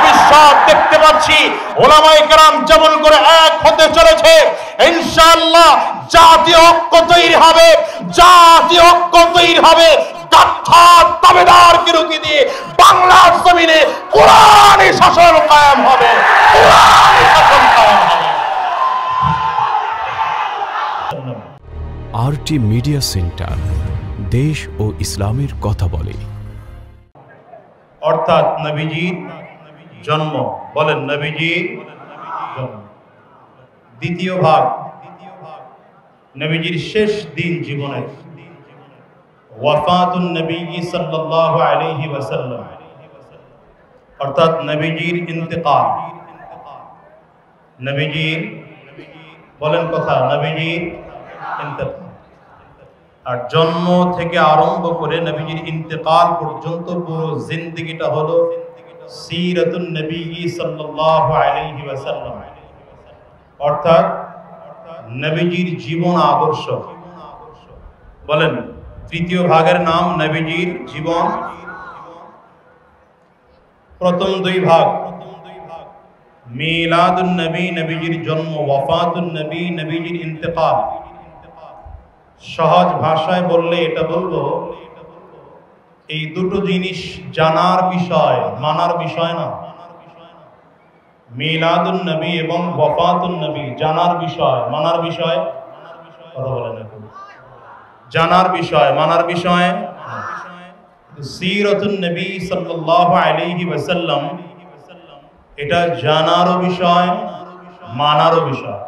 ভবিষ্যৎ দেখতে পাচ্ছি ওলামায়ে কেরাম যেমন করে এক হতে চলেছে, ইনশাআল্লাহ জাতীয় ঐক্য তৈরি হবে, জাতীয় ঐক্য তৈরি হবে। গাদ্দার তাবেদারকে রুখে দিয়ে বাংলার জমিনে কোরআনী শাসন কায়েম হবে, কোরআনী শাসন কায়েম হবে। আরটি মিডিয়া সেন্টার, দেশ ও ইসলামের কথা বলে। অর্থাৎ নবীজির জন্ম, বলেন নবীজির জন্ম। দ্বিতীয় ভাগ, নবীজির শেষ দিন জীবনের, ওয়াফাতুন নবী সাল্লাল্লাহু আলাইহি ওয়াসাল্লাম, অর্থাৎ নবীজির ইন্তেকাল। নবীজির, বলেন কথা, নবীজির ইন্তেকাল। আর জন্ম থেকে আরম্ভ করে নবীজির ইন্তেকাল পর্যন্ত পুরো জিন্দেগিটা হলো সিরাতুন নবী সাল্লাল্লাহু আলাইহি ওয়াসাল্লাম, অর্থাৎ নবীজির জীবন আদর্শ। বলেন তৃতীয় ভাগের নাম নবীজির জীবন। প্রথম দুই ভাগ মিলাদুন নবী, নবীজির জন্ম, ওয়াফাতুন নবী, নবীজির ইন্তেকাল। সহজ ভাষায় বললে এটা বলবো, এই দুটো জিনিস জানার বিষয়, মানার বিষয় না। মিলাদুন নবী এবং ওয়াফাতুন নবী জানার বিষয়, মানার বিষয়। কথা বলেন এখন, জানার বিষয়, মানার বিষয়। সিরাতুন নবী সাল্লাল্লাহু আলাইহি ওয়াসাল্লাম এটা জানারও বিষয়, মানারও বিষয়।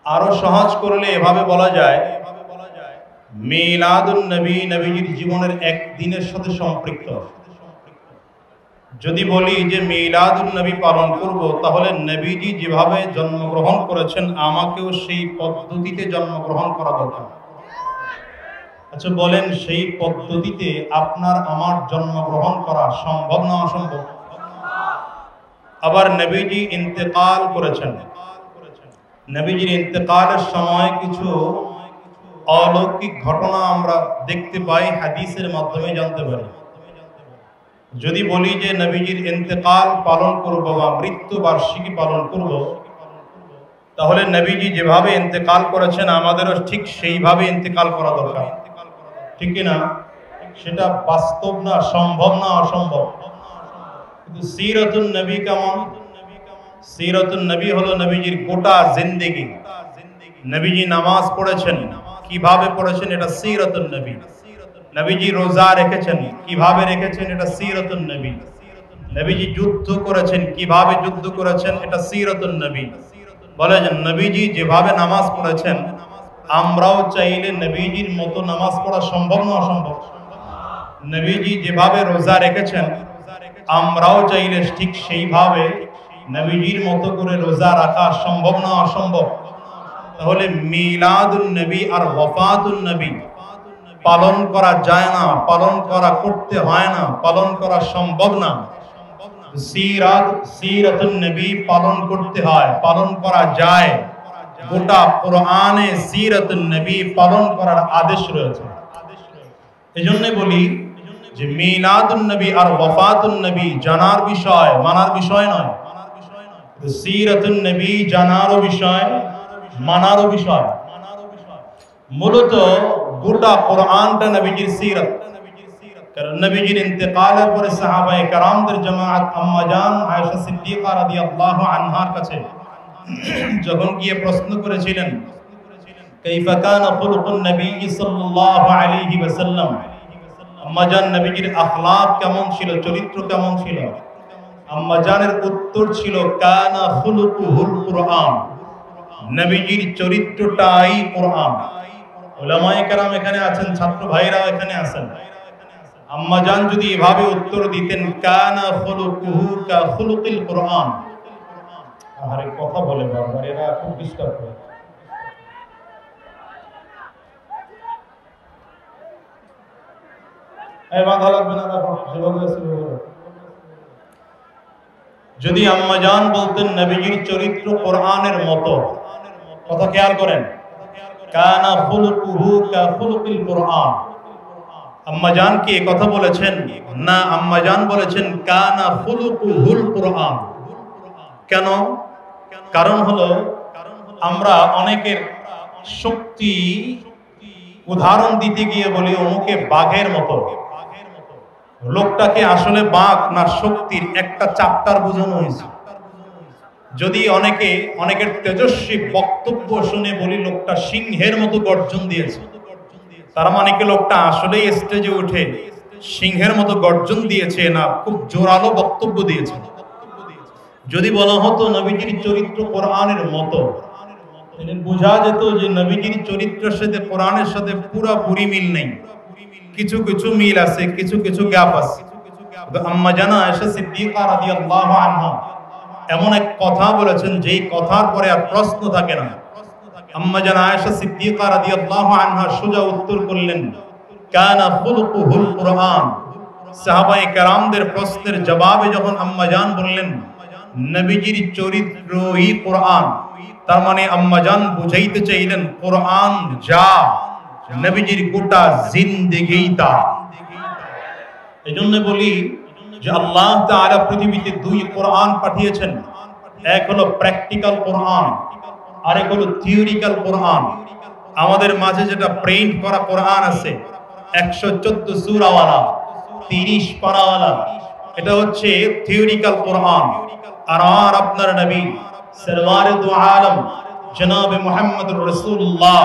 আরো সহজ করলে এভাবে বলা যায়, মিলাদুন নবী নবীজির জীবনের একদিনের সাথে সম্পৃক্ত। যদি বলি যে মিলাদুন নবী পালন করব, তাহলে নবীজি যেভাবে জন্মগ্রহণ করেছেন আমাকেও সেই পদ্ধতিতে জন্মগ্রহণ করা দরকার। আচ্ছা বলেন, সেই পদ্ধতিতে আপনার আমার জন্মগ্রহণ করা সম্ভব না অসম্ভব? আবার নবীজি ইন্তেকাল করেছেন, নবীজির ইন্তেকালের সময় কিছু অলৌকিক ঘটনা আমরা দেখতে পাই, হাদিসের মাধ্যমে জানতে পারি। যদি বলি যে নবীজির ইন্তেকাল পালন করব বা মৃত্যু বার্ষিকী পালন করব, তাহলে নবীজি যেভাবে ইন্তেকাল করেছেন আমাদেরও ঠিক সেইভাবে ইন্তেকাল করা দরকার, ঠিক কিনা? সেটা বাস্তব না, সম্ভব না অসম্ভব? কিন্তু সিরাতুন নবী কেমন? সিরাতুন নবী হলো নবীজির গোটা জিন্দেগি। নবীজি নামাজ পড়েছেন, কিভাবে পড়েছেন, এটা সিরাতুন নবী। নবীজি রোজা রেখেছেন, কিভাবে রেখেছেন, এটা সিরাতুন নবী। নবীজি যুদ্ধ করেছেন, কিভাবে যুদ্ধ করেছেন, এটা সিরাতুন নবী। বলে যে নবীজি যেভাবে নামাজ পড়েছেন আমরাও চাইলে নবীজির মতো নামাজ পড়া সম্ভব না অসম্ভব? নবীজি যেভাবে রোজা রেখেছেন আমরাও চাইলে ঠিক সেইভাবে নবীজির মতো করে রোজা রাখা সম্ভব না অসম্ভব? তাহলে মিলাদুন নবী আর ওয়াফাতুন নবী পালন করা যায় না, পালন করা করতে হয় না, পালন করা সম্ভব না। সিরাতুন নবী পালন করতে হয়, পালন করা যায়। গোটা কোরআনে সিরাতুন নবী পালন করার আদেশ রয়েছে। এজন্য বলি যে মিলাদুন নবী আর ওয়াফাতুন নবী জানার বিষয়, মানার বিষয় নয়। সিরাতুন নবী জানারও বিষয়, মানারও বিষয়। মূলত গোটা কোরআনটা নবীজির সিরাত। কারণ নবীজির ইন্তেকালের পরে সাহাবায়ে কেরামদের জামাত আম্মা জান আয়েশা সিদ্দিকা রাদিয়াল্লাহু আনহার কাছে যখন গিয়ে প্রশ্ন করেছিলেন, কাইফা কানা খুলুকুন নবী সাল্লাল্লাহু আলাইহি ওয়াসাল্লাম, আম্মা জান নবীজির আখলাক কেমন ছিল, চরিত্র কেমন ছিল? আম্মা জানের উত্তর ছিল, কানা খুলুকুহুল কুরআন, নবীজির চরিত্রটাই কোরআন। উলামায়ে কেরাম এখানে আছেন, ছাত্র ভাইরা এখানে আছেন। আম্মা জান যদি এভাবে উত্তর দিতেন, কানা খুলুকুহু কা খুলুকিল কুরআন। আরে কথা বলে বারবার, এরা খুব ডিস্টার্ব করে। এই বাধা লাগবে না, দেখো যেভাবে আছে সেভাবে। যদি আম্মা জান বলতেন নবীজির চরিত্র কোরআনের মতো, কথা খেয়াল করেন, কানা খুলুকুহু কা খুলুকিল কুরআন। আম্মাজান কি এই কথা বলেছেন? না, আম্মাজান বলেছেন কানা খুলুকুহুল কুরআন। কেন? কারণ হলো আমরা অনেকের শক্তি উদাহরণ দিতে গিয়ে বলি অমুকে বাঘের মতো। লোকটাকে আসলে বাঘ না শক্তির একটা চ্যাপ্টার বোঝানো হয়েছে। যদি অনেকের তেজস্বী বক্তব্য শুনে বলি লোকটা সিংহের মতো গর্জন দিয়েছে, তার মানে কি লোকটা আসলেই স্টেজে উঠে সিংহের মতো গর্জন দিয়েছে না খুব জোরালো বক্তব্য দিয়েছে? যদি বলা হতো নবীজির চরিত্র কোরআনের মতো, বোঝা যেত যে নবীজির চরিত্রের সাথে কোরআনের সাথে পুরোপুরি মিল নেই, কিছু কিছু মিল আছে, কিছু কিছু গ্যাপ আছে। আম্মা জানা আয়েশা সিদ্দিকা রাদিয়াল্লাহু আনহা এমন এক কথা বলেছেন যেই কথার পরে আর প্রশ্ন থাকে না। আম্মা জানা আয়েশা সিদ্দিকা রাদিয়াল্লাহু আনহা সোজা উত্তর করলেন কানা খুলুকুহুল কুরআন। সাহাবায়ে কেরামদের প্রশ্নের জবাবে যখন আম্মা জান বললেন নবীজির চরিত্রই কোরআন, তার মানে আম্মা জান বুঝাইতে চাইলেন কোরআন যা নবীজির গোটা জিন্দেগি তা। এজন্য বলি যে আল্লাহ তাআলা পৃথিবীতে দুই কোরআন পাঠিয়েছেন, এক হলো প্র্যাকটিক্যাল কোরআন, আরেক হলো থিওরিক্যাল কোরআন। আমাদের মাঝে যেটা প্রিন্ট করা কোরআন আছে 114 সূরাওয়ালা 30 পারাওয়ালা, এটা হচ্ছে থিওরিক্যাল কোরআন। আর আপনার নবী সরওয়ারে দু আলম জনাবে মুহাম্মদুর রাসূলুল্লাহ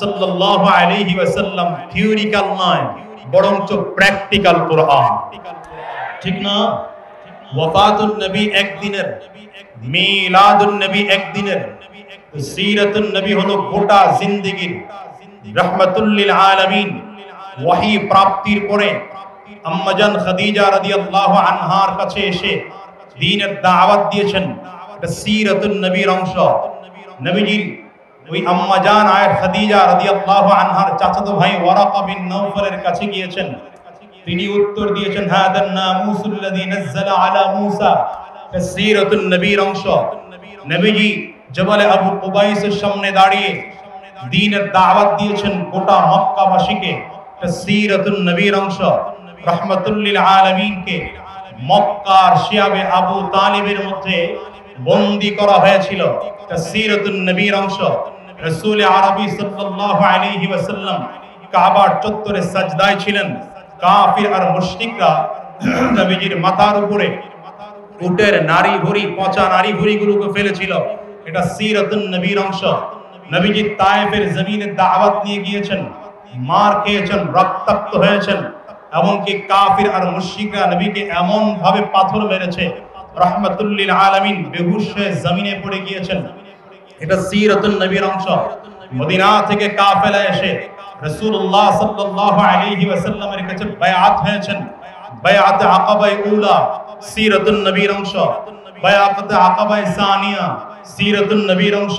সাল্লাল্লাহু আলাইহি ওয়াসাল্লাম থিওরিক্যাল নয় বরঞ্চ প্র্যাকটিক্যাল কোরআন, ঠিক না? ওয়াফাতুন নবী একদিনের, মিলাদুন নবী একদিনের, সিরাতুন নবী হলো গোটা জিন্দেগীর রাহমাতুল লিল আলামিন। ওহী প্রাপ্তির পরে আম্মাজান খাদিজা রাদিয়াল্লাহু আনহার কাছে এসে দ্বীনের দাওয়াত দিয়েছেন, এটা সিরাতুন নবীর অংশ। নবীজির ওই আম্মাজান আয়েশা খাদিজা রাদিয়াল্লাহু আনহার চাচাতো ভাই ওয়ারাকা বিন নওফলের কাছে গিয়েছেন, তিনি উত্তর দিয়েছেন হাদান নামুসুল্লাযী নাযালা আলা মূসা, সিরাতুন নবীর অংশ। নবীজি জবলে আবু কুবাইসের সামনে দাঁড়িয়ে দ্বীনের দাওয়াত দিয়েছেন গোটা মক্কাবাসীকে, সিরাতুন নবীর অংশ। রাহমাতুল লিল আলামিনকে মক্কার শিয়াবে আবু তালিবের মধ্যে বন্দী করা হয়েছিল, সিরাতুন নবীর অংশ। রাসূল আরবী সাল্লাল্লাহু আলাইহি ওয়াসাল্লাম কাবার চত্বরে সাজদায় ছিলেন, কাফির আর মুশরিকরা নবীজির মাথার উপরে উটের নারী ভুঁড়ি, পচা নারী ভুঁড়িগুলোকে ফেলেছিল, এটা সিরাতুন নবীর অংশ। নবীজি তায়েফের জমিনে দাওয়াত নিয়ে গিয়েছেন, মার খেয়েছেন, রক্তাক্ত হয়েছেন, এমনকি কাফির আর মুশরিকরা নবীকে এমন ভাবে পাথর মেরেছে রাহমাতুল লিল আলামিন বেহুশ হয়ে জমিনে পড়ে গিয়েছেন, এটা সিরাতুন নবীর অংশ। মদিনা থেকে কাফেলা এসে রাসূলুল্লাহ সাল্লাল্লাহু আলাইহি ওয়াসাল্লামের কাছে বায়াত হয়েছেন, বায়াতে আকাবায়ে উলা সিরাতুন নবীর অংশ, বায়াতে আকাবায়ে সানিয়া সিরাতুন নবীর অংশ।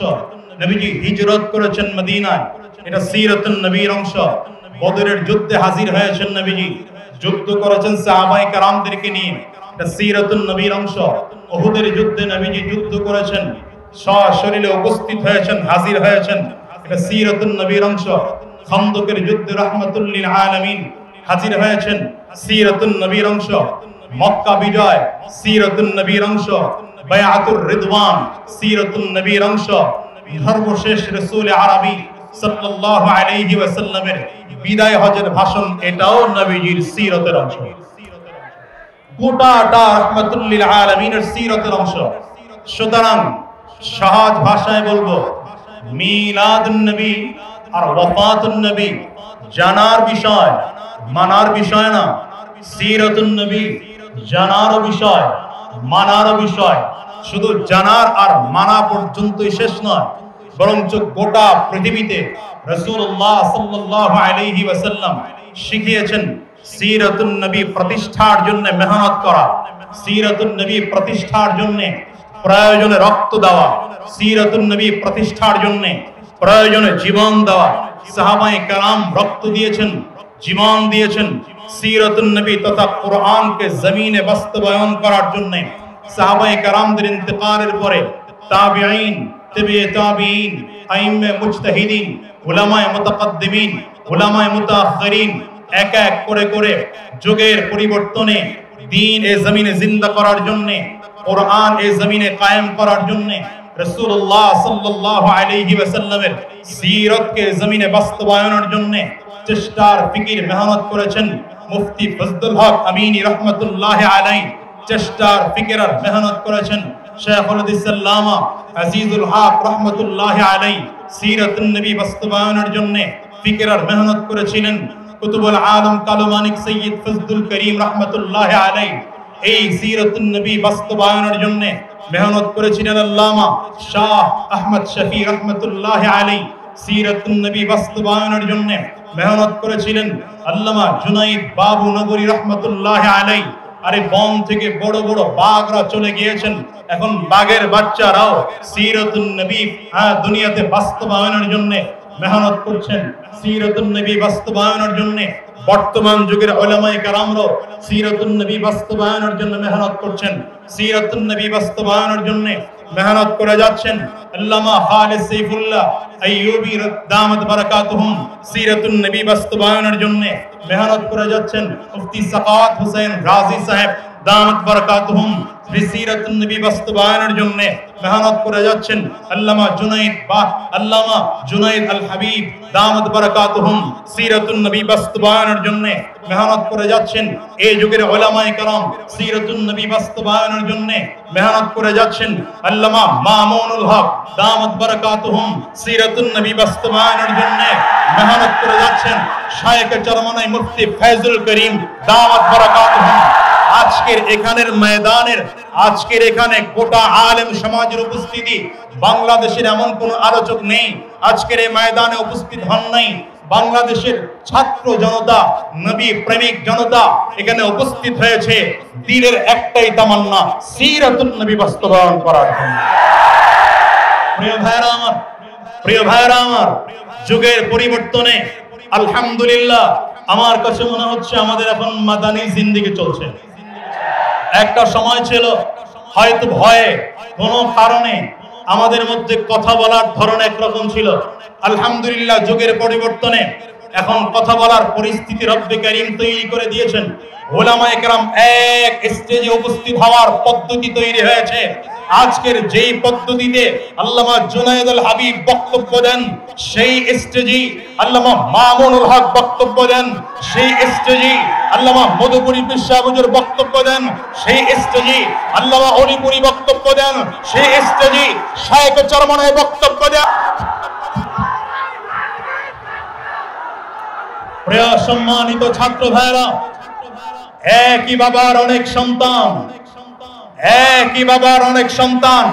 নবীজি হিজরত করেছেন মদিনায়, এটা সিরাতুন নবীর অংশ। বদরের যুদ্ধে হাজির হয়েছেন নবীজি, যুদ্ধ করেছেন সাহাবায়ে কেরামদেরকে নিয়ে, এটা সিরাতুন নবীর অংশ। উহুদের যুদ্ধে নবীজি যুদ্ধ করেছেন, সশরীরে উপস্থিত হয়েছেন, হাজির হয়েছেন, এটা সিরাতুন নবীর অংশ। খন্দকের যুদ্ধে রাহমাতুল লিল আলামিন হাজির হয়েছেন, সিরাতুন নবীর অংশ। মক্কা বিজয় সিরাতুন নবীর অংশ। বায়াতুর রিদওয়ান সিরাতুন নবীর অংশ। সর্বশেষ রাসূল আরবী সাল্লাল্লাহু আলাইহি ওয়াসাল্লামের বিদায় হজের ভাষণ, এটাও নবীজির সিরাতের অংশ। গোটাটা রাহমাতুল লিল আলামিনের সিরাতের অংশ। সুতরাং সহজ ভাষায় বলবো, মিলাদুন নবী আর ওয়াফাতুন নবী জানার বিষয়, মানার বিষয় না। সিরাতুন নবী জানার বিষয়, মানার বিষয়। শুধু জানার আর মানা পর্যন্তই শেষ নয়, বরঞ্চ গোটা পৃথিবীতে রাসূলুল্লাহ সাল্লাল্লাহু আলাইহি ওয়াসাল্লাম শিখিয়েছেন সিরাতুন নবী প্রতিষ্ঠার জন্য মেহনত করা, সিরাতুন নবী প্রতিষ্ঠার জন্য প্রয়োজনে রক্ত দেওয়া, সিরাতুন নবী প্রতিষ্ঠার জন্য প্রয়োজনে জীবন দেওয়া। সাহাবায়ে কেরাম রক্ত দিয়েছেন, জীবন দিয়েছেন সিরাতুন নবী তথা কোরআনকে জমিনে বাস্তবায়ন করার জন্য। সাহাবায়ে কেরামদের ইন্তেকালের পরে তাবিঈন, তাবিঈ তাবিঈন, আইম্মে মুজতাহিদিন, উলামায়ে মুতাকাদ্দিমিন, উলামায়ে মুতাআখিরিন এক এক করে করে যুগের পরিবর্তনে দ্বীন এ জমিনে জিন্দা করার জন্য, কোরআন এ জমিনে কায়েম করার জন্য, রাসূলুল্লাহ সাল্লাল্লাহু আলাইহি ওয়াসাল্লামের সিরাতকে জমিনে বাস্তবায়নের জন্য চেষ্টার ফিকির মেহনত করেছেন মুফতি ফজলুল হক আমিনী রাহমাতুল্লাহি আলাইহি। চেষ্টার ফিকির আর মেহনত করেছেন শাইখুল হাদিস আল্লামা আজিজুল হক রাহমাতুল্লাহি আলাইহি। সিরাতুন নবী বাস্তবায়নের জন্য ফিকির আর মেহনত করেছিলেন কুতুবুল আলম কালো মানিক সৈয়দ ফজলুল করিম রাহমাতুল্লাহি আলাইহি। এই সিরাতুন নবী বাস্তবায়নের জন্য মেহনত করেছিলেন আল্লামা শাহ আহমদ শফি রাহমাতুল্লাহি আলাইহি। সিরাতুন নবী বাস্তবায়নের জন্য মেহনত করেছিলেন আল্লামা জুনাইদ বাবু নগরী রাহমাতুল্লাহি আলাইহি। আরে বন থেকে বড় বড় বাঘরা চলে গিয়েছেন, এখন বাঘের বাচ্চারাও সিরাতুন নবী দুনিয়াতে বাস্তবায়নের জন্য মেহনত করছেন। সিরাতুন নবী বাস্তবায়নের জন্য বর্তমান যুগের উলামায়ে কেরামরা সিরাতুন নবী বাস্তবায়নের জন্য মেহনত করছেন। সিরাতুন নবী বাস্তবায়নের জন্য মেহনত করে যাচ্ছেন আল্লামা খালিদ সাইফুল্লাহ আইয়ুবী দামাত বারাকাতুহুম। সিরাতুন নবী বাস্তবায়নের জন্য মেহনত করে যাচ্ছেন মুফতি সাকাওয়াত হোসেন রাজি সাহেব দামাত বারাকাতুহুম। সিরাতুন নবী বাস্তবায়নের জন্য মেহনত করে যাচ্ছেন আল্লামা জুনাইদ আল হাবিব দামাত বারাকাতুহুম। সিরাতুন নবী বাস্তবায়নের জন্য মেহনত করে যাচ্ছেন এই যুগের উলামায়ে কেরাম। সিরাতুন নবী বাস্তবায়নের জন্য মেহনত করে যাচ্ছেন আল্লামা মামুনুল হক দামাত বারাকাতুহুম। সিরাতুন নবী বাস্তবায়নের জন্য মেহনত করে যাচ্ছেন শায়েখ চরমনাই মুফতি ফয়জুল করিম দামাত বারাকাতুহুম। আজকের এখানের ময়দানের, আজকের এখানে গোটা আলেম সমাজের উপস্থিতি, বাংলাদেশের এমন কোন আলোচক নেই আজকের এই ময়দানে উপস্থিত হন নাই। বাংলাদেশের ছাত্র জনতা, নবী প্রেমিক জনতা এখানে উপস্থিত হয়েছে দিনের একটাই তামান্না, সিরাতুন নবী বাস্তবায়ন করার জন্য। প্রিয় ভাইরা আমার, যুগের পরিবর্তনে আলহামদুলিল্লাহ আমার কাছে মনে হচ্ছে আমাদের এখন মাদানী জিন্দেগি চলছে। একটা সময় ছিল হয়তো ভয়ে কোনো কারণে আমাদের মধ্যে কথা বলার ধরন একরকম ছিল। আলহামদুলিল্লাহ যুগের পরিবর্তনে এখন কথা বলার পরিস্থিতি রব্বে কারীম তৈরি করে দিয়েছেন। উলামায়ে কেরাম এক স্টেজে উপস্থিত হওয়ার পদ্ধতি তৈরি হয়েছে। আজকের যেই পদ্ধতিতে আল্লামা জুনাইদ আল হাবিব বক্তব্য দেন, সেই স্টেজে আল্লামা মামুনুল হক বক্তব্য দেন, সেই স্টেজে আল্লামা মধুপুরী পিসাব হুজুর বক্তব্য দেন, সেই স্টেজে আল্লামা অলিপুরী বক্তব্য দেন, সেই স্টেজে শায়েখ চরমনাই বক্তব্য দেন। প্রিয় সম্মানিত ছাত্র ভাইরা, একই বাবার অনেক সন্তান, একই বাবার অনেক সন্তান,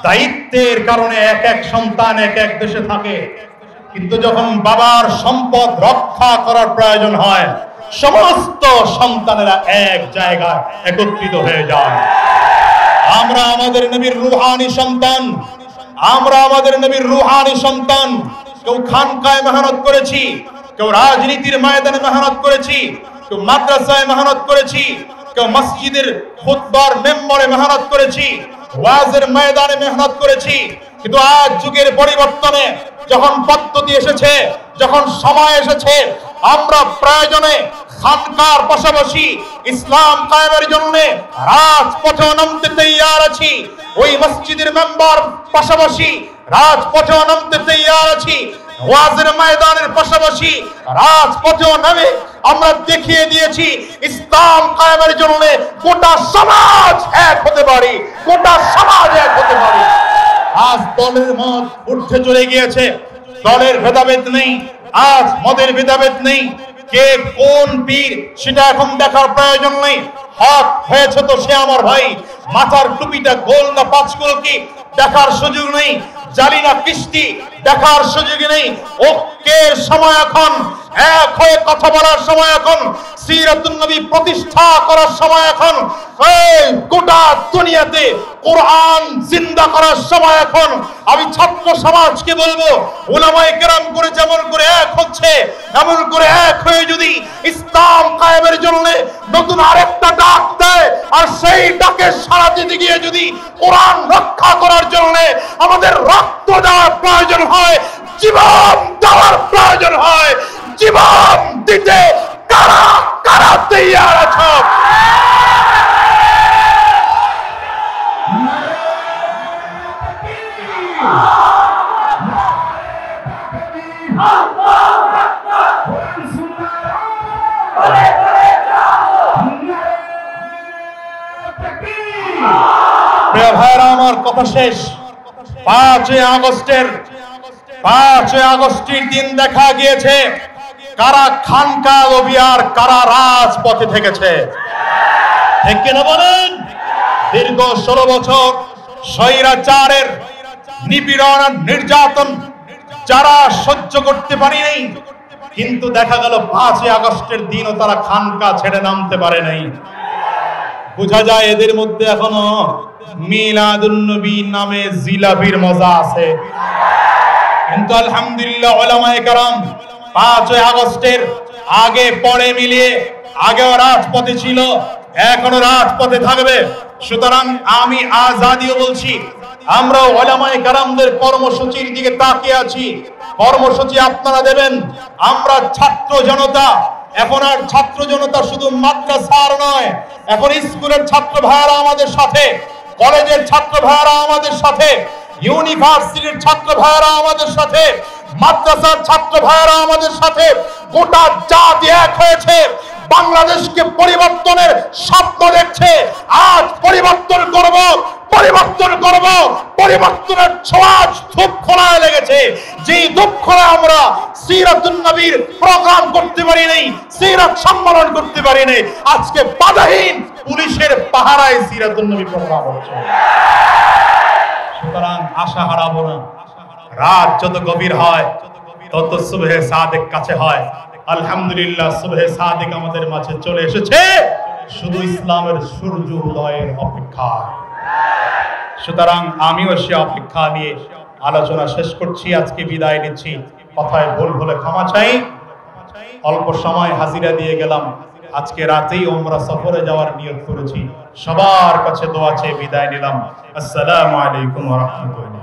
দায়িত্বের কারণে এক এক সন্তান এক এক দেশে থাকে, কিন্তু যখন বাবার সম্পদ রক্ষা করার প্রয়োজন হয় সমস্ত সন্তানেরা এক জায়গায় একত্রিত হয়ে যায়। আমরা আমাদের নবীর রূহানি সন্তান, আমরা আমাদের নবীর রূহানি সন্তান। কেউ খানকায় মেহনত করেছি, কেউ রাজনীতির ময়দানে মেহনত করেছি, কেউ মাদ্রাসায় মেহনত করেছি, কেউ মসজিদের খুতবার মেম্বরে মেহনত করেছি, ওয়াজের ময়দানে মেহনত করেছি। কিন্তু আজ যুগের পরিবর্তনে যখন পদ্ধতি এসেছে, যখন সময় এসেছে, আমরা প্রয়োজনে খানকার পাশাপাশি ইসলাম কায়েমের জন্য রাজপথে নামতে তৈয়ার আছি। ওই মসজিদের মেম্বার পাশাপাশি রাজপথে নামতে তৈয়ার আছি। ওয়াজের ময়দানের পাশাপাশি রাজপথেও নামে আমরা দেখিয়ে দিয়েছি ইসলাম কায়েমের জন্য গোটা সমাজ এক হতে পারে, গোটা সমাজ এক হতে পারে। আজ দলের মত উঠে চলে গিয়েছে, দলের ভেদাভেদ নেই, আজ মদের ভেদাভেদ নেই, কে কোন পীর সেটা এখন দেখার প্রয়োজন নেই। হক হয়েছে তো সে আমার ভাই, মাথার টুপিটা গোল না পাঁচকোল কি দেখার সুযোগ নেই, জালি না কিস্তি দেখার সুযোগ নেই। ঐক্যের সময় এখন, এক হয়ে কথা বলার সময় এখন, সিরাতুন নবী প্রতিষ্ঠা করার সময় এখন, এই গোটা দুনিয়াতে কোরআন জিন্দা করার সময় এখন। আমি ছাত্র সমাজকে বলবো, উলামায়ে কেরাম করে যেমন করে এক হচ্ছে, এমন করে এক হয়ে যদি ইসলাম কায়েমের জন্য নতুন আরেকটা ডাক দেয়, আর সেই ডাকে সাড়া দিতে গিয়ে যদি কোরআন রক্ষা করার জন্য আমাদের রক্ত দেওয়ার প্রয়োজন হয়, জীবন দেওয়ার প্রয়োজন হয়, জীবন দিতে কারা কারা তৈয়ার আছো? প্রিয় ভাইরা আমার, কথা শেষ। 5 আগস্টের দিন দেখা গিয়েছে কারা খানকা লবিয়ার, কারা রাজপথে থেকেছে। ঠিক কিনা বলেন? দীর্ঘ 16 বছর স্বৈরাচারের নিপীড়ন আর নির্যাতন যারা সহ্য করতে পারেনি, কিন্তু দেখা গেল 5 আগস্টের দিনও তারা খানকা ছেড়ে নামতে পারে নাই। বোঝা যায় এদের মধ্যে এখনো মিলাদুন নবী নামে জিলাপির মজা আছে। কিন্তু আলহামদুলিল্লাহ উলামায়ে কেরাম 5 আগস্টের আগে পরে মিলিয়ে আগেও রাজপথে ছিল, এখনো রাজপথে থাকবে। সুতরাং আমি আজাদিও বলছি, আমরা উলামায়ে কেরামদের কর্মসূচির দিকে তাকিয়ে আছি। কর্মসূচি আপনারা দেবেন। আমরা ছাত্র জনতা, এখন আর ছাত্র জনতা শুধু মাদ্রাসার নয়, এখন স্কুলের ছাত্র ভাইরা আমাদের সাথে, কলেজের ছাত্র ভাইরা আমাদের সাথে, ইউনিভার্সিটির ছাত্র ভাইরা আমাদের সাথে, মাদ্রাসার ছাত্র ভাইরা আমাদের সাথে। গোটা জাতি এক হয়েছে, বাংলাদেশকে পরিবর্তনের স্বপ্ন দেখছে। আজ পরিবর্তন করব, পরিবর্তনের ছোঁয়াচ ধূপখোলায় লেগেছে। যে ধূপখোলা আমরা সিরাতুন নবীর প্রোগ্রাম করতে পারি নাই, সিরাত সম্মেলন করতে পারি নাই, আজকে বাধাহীন পুলিশের পাহারায় সিরাতুন নবী প্রোগ্রাম হচ্ছে। সুতরাং আশা হারাবো না। রাত যত গভীর হয় তত সুবহে সাদেক কাছে হয়। আলহামদুলিল্লাহ সুবহে সাদেক আমাদের মাঝে চলে এসেছে, শুধু ইসলামের সূর্য উদয়ের অপেক্ষায়। সুতরাং আমিও সে অপেক্ষা নিয়ে আলোচনা শেষ করছি, আজকে বিদায় নিচ্ছি। কথায় ভুল হলে ক্ষমা চাই। অল্প সময় হাজিরা দিয়ে গেলাম। আজকে রাতেই উমরা সফরে যাওয়ার নিয়ত করেছি। সবার কাছে দোয়া চেয়ে বিদায় নিলাম। আসসালামু আলাইকুম ওয়া রাহমাতুল্লাহ।